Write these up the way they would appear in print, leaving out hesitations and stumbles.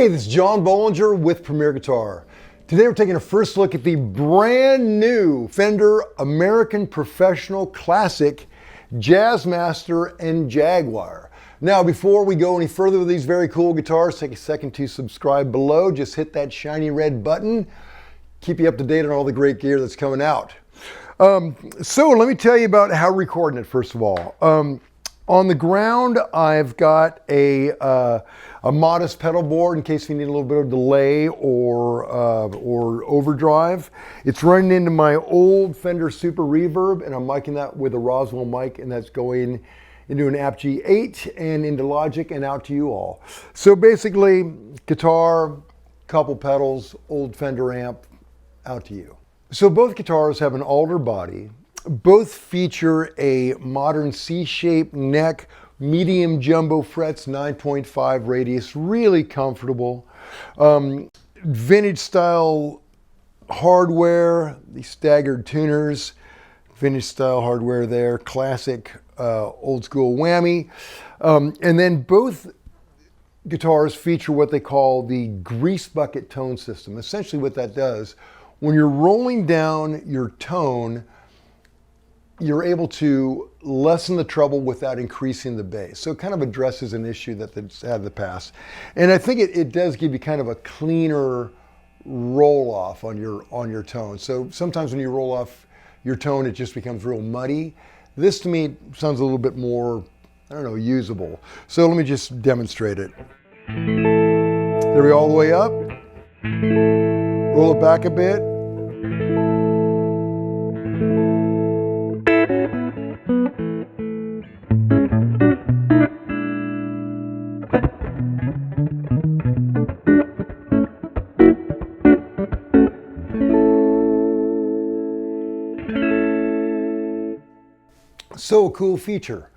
Hey, this is John Bohlinger with Premier Guitar. Today we're taking a first look at the brand new Fender American Professional Classic Jazzmaster and Jaguar. Now, before we go any further with these very cool guitars, take a second to subscribe below. Just hit that shiny red button. Keep you up to date on all the great gear that's coming out. So let me tell you about how we're recording it first of all. On the ground, I've got a modest pedal board in case you need a little bit of delay or overdrive. It's running into my old Fender Super Reverb, and I'm miking that with a Rosewood mic, and that's going into an App G8 and into Logic and out to you all. So basically, guitar, couple pedals, old Fender amp, out to you. So both guitars have an alder body. Both feature a modern C-shaped neck, medium jumbo frets, 9.5 radius, really comfortable. Vintage style hardware, the staggered tuners, vintage style hardware there, classic old school whammy. And then both guitars feature what they call the Greasebucket tone system. Essentially what that does, when you're rolling down your tone, you're able to lessen the treble without increasing the bass. So it kind of addresses an issue that they've had in the past. And I think it does give you kind of a cleaner roll off on your tone. So sometimes when you roll off your tone, it just becomes real muddy. This to me sounds a little bit more, I don't know, usable. So let me just demonstrate it. There we go, all the way up. Roll it back a bit. So a cool feature.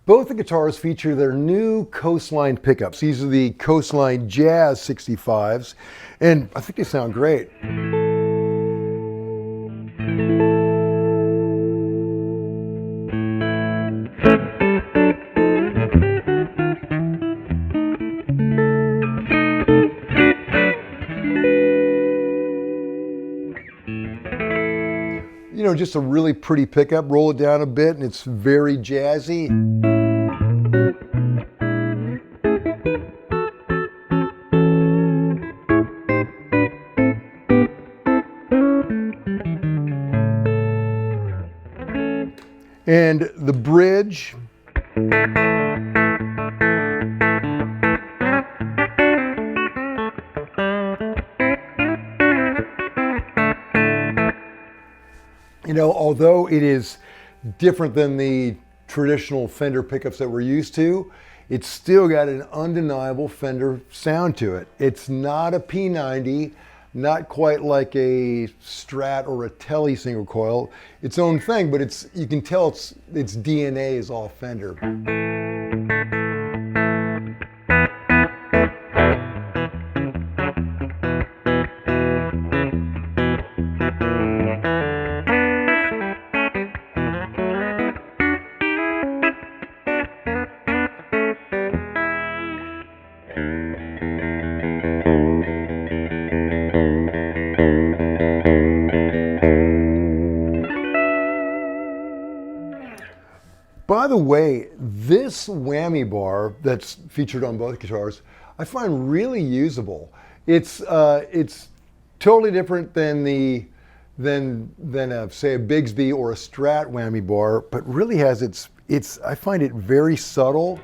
Both the guitars feature their new Coastline pickups. These are the Coastline Jazz 65s, and I think they sound great. You know, just a really pretty pickup. Roll it down a bit and it's very jazzy. And the bridge. You know, although it is different than the traditional Fender pickups that we're used to, it's still got an undeniable Fender sound to it. It's not a P90, not quite like a Strat or a Tele single coil. Its own thing, but you can tell its DNA is all Fender. By the way, this whammy bar that's featured on both guitars, I find really usable. It's totally different than say a Bigsby or a Strat whammy bar, but really has I find it very subtle.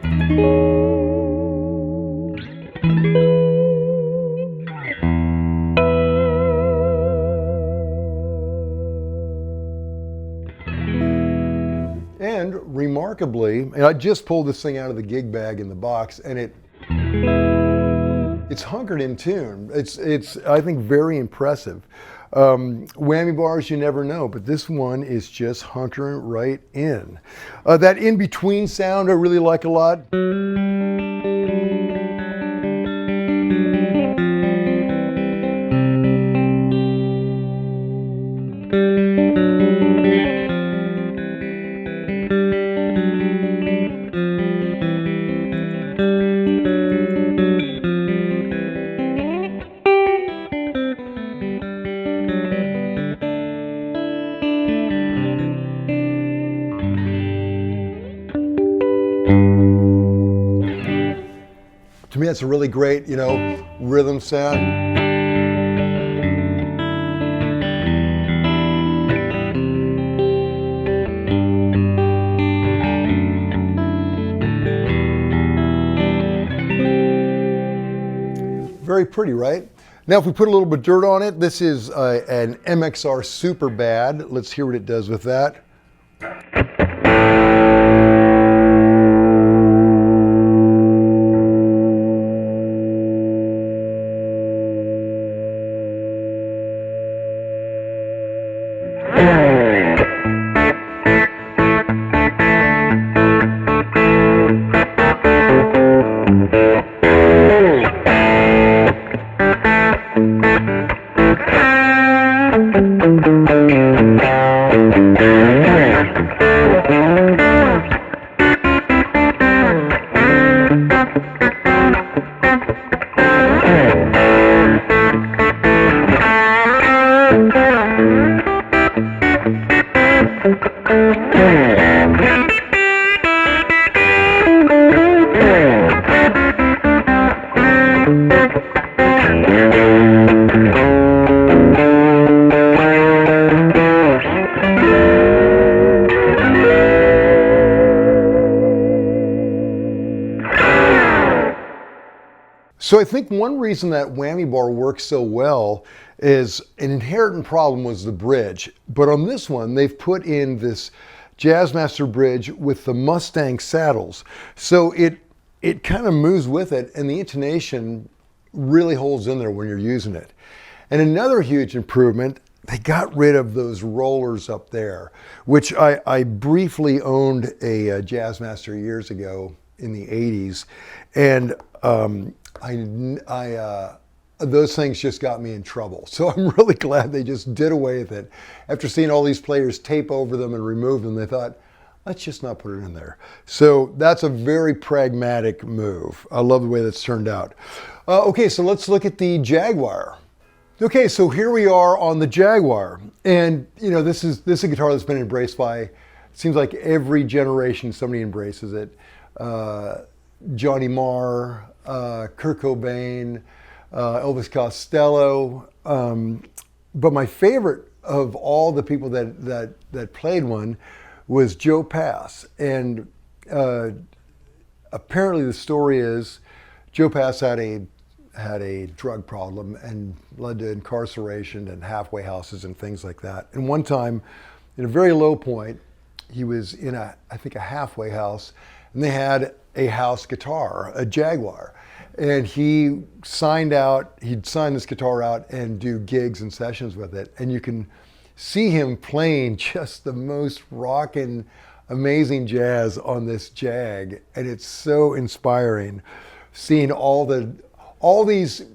And remarkably, and I just pulled this thing out of the gig bag in the box, and it's hunkered in tune. It's I think very impressive. Whammy bars, you never know, but this one is just hunkering right in. That in-between sound I really like a lot. it's a really great, you know, rhythm sound. Very pretty, right? Now if we put a little bit of dirt on it, this is an MXR Super Bad. Let's hear what it does with that. So I think one reason that whammy bar works so well is an inherent problem was the bridge. But on this one, they've put in this Jazzmaster bridge with the Mustang saddles. So it kind of moves with it, and the intonation really holds in there when you're using it. And another huge improvement, they got rid of those rollers up there, which I briefly owned a Jazzmaster years ago in the 80s. And those things just got me in trouble. So I'm really glad they just did away with it. After seeing all these players tape over them and remove them, they thought, let's just not put it in there. So that's a very pragmatic move. I love the way that's turned out. Okay, so let's look at the Jaguar. Okay, so here we are on the Jaguar. And you know, this is a guitar that's been embraced by, it seems like every generation somebody embraces it. Johnny Marr, Kurt Cobain, Elvis Costello. But my favorite of all the people that played one was Joe Pass. And apparently the story is Joe Pass had a drug problem and led to incarceration and halfway houses and things like that. And one time, in a very low point, he was in I think a halfway house, and they had a house guitar, a Jaguar. And he'd sign this guitar out and do gigs and sessions with it. And you can see him playing just the most rockin', amazing jazz on this Jag. And it's so inspiring seeing all these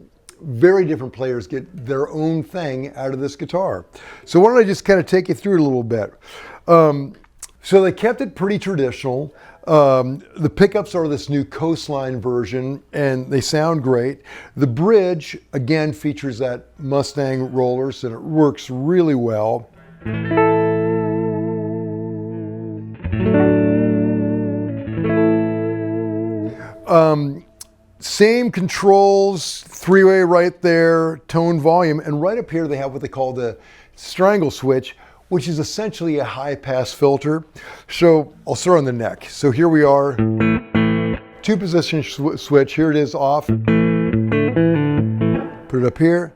very different players get their own thing out of this guitar. So why don't I just kind of take you through it a little bit. So they kept it pretty traditional. The pickups are this new Coastline version, and they sound great. The bridge, again, features that Mustang rollers, and it works really well. Same controls, three-way right there, tone, volume, and right up here they have what they call the Strangle switch, which is essentially a high-pass filter. So I'll start on the neck. So here we are, two-position switch. Here it is off. Put it up here.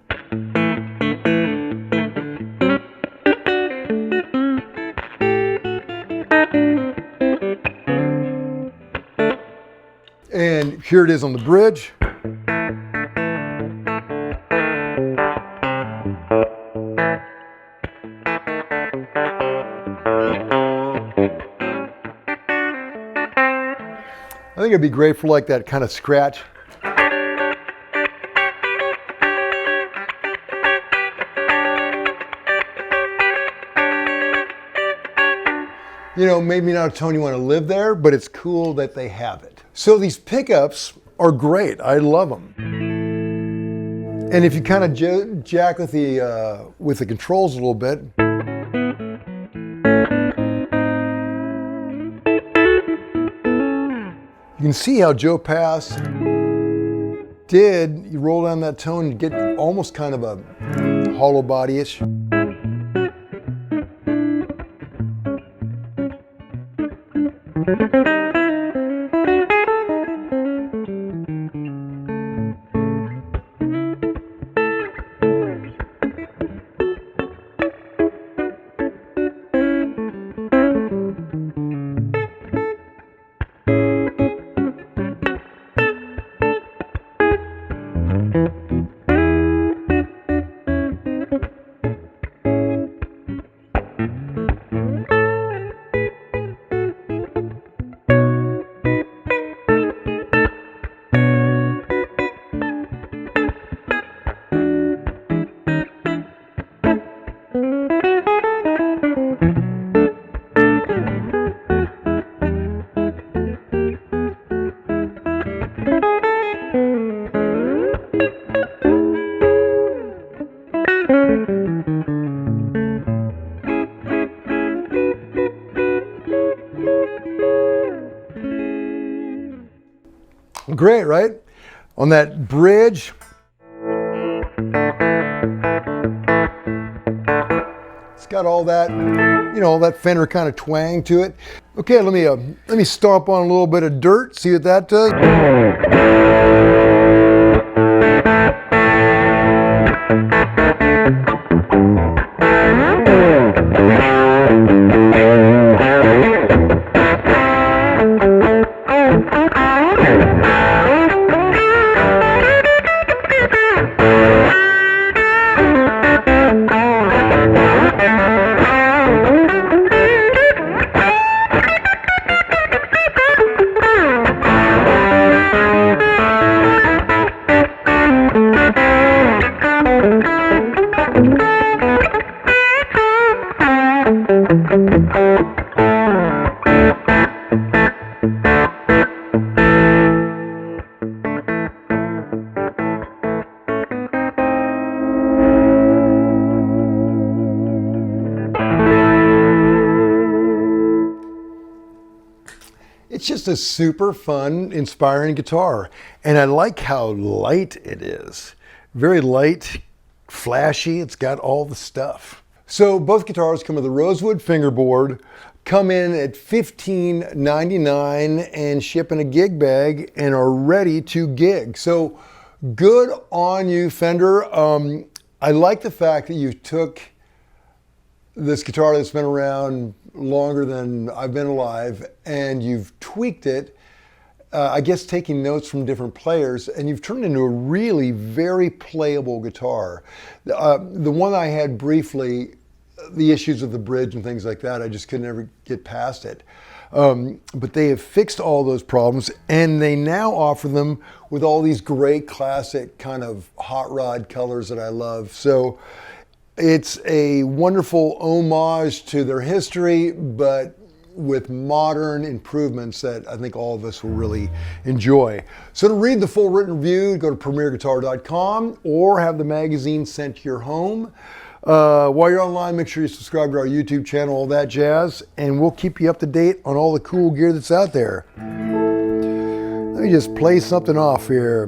And here it is on the bridge. I think it'd be great for like that kind of scratch. You know, maybe not a tone you want to live there, but it's cool that they have it. So these pickups are great. I love them. And if you kind of jack with the controls a little bit, you can see how Joe Pass did, you roll down that tone, you get almost kind of a hollow body-ish. Great, right? On that bridge. It's got all that, you know, that Fender kind of twang to it. Okay, let me stomp on a little bit of dirt, see what that does. It's just a super fun, inspiring guitar. And I like how light it is. Very light, flashy, it's got all the stuff. So both guitars come with a Rosewood Fingerboard, come in at $15.99 and ship in a gig bag and are ready to gig. So good on you, Fender. I like the fact that you took this guitar that's been around longer than I've been alive, and you've tweaked it, I guess taking notes from different players, and you've turned it into a really very playable guitar. The one I had briefly, the issues of the bridge and things like that, I just could never get past it. But they have fixed all those problems, and they now offer them with all these great classic kind of hot rod colors that I love. So it's a wonderful homage to their history, but with modern improvements that I think all of us will really enjoy. So to read the full written review, go to premierguitar.com or have the magazine sent to your home. While you're online, make sure you subscribe to our YouTube channel, all that jazz, and we'll keep you up to date on all the cool gear that's out there. Let me just play something off here.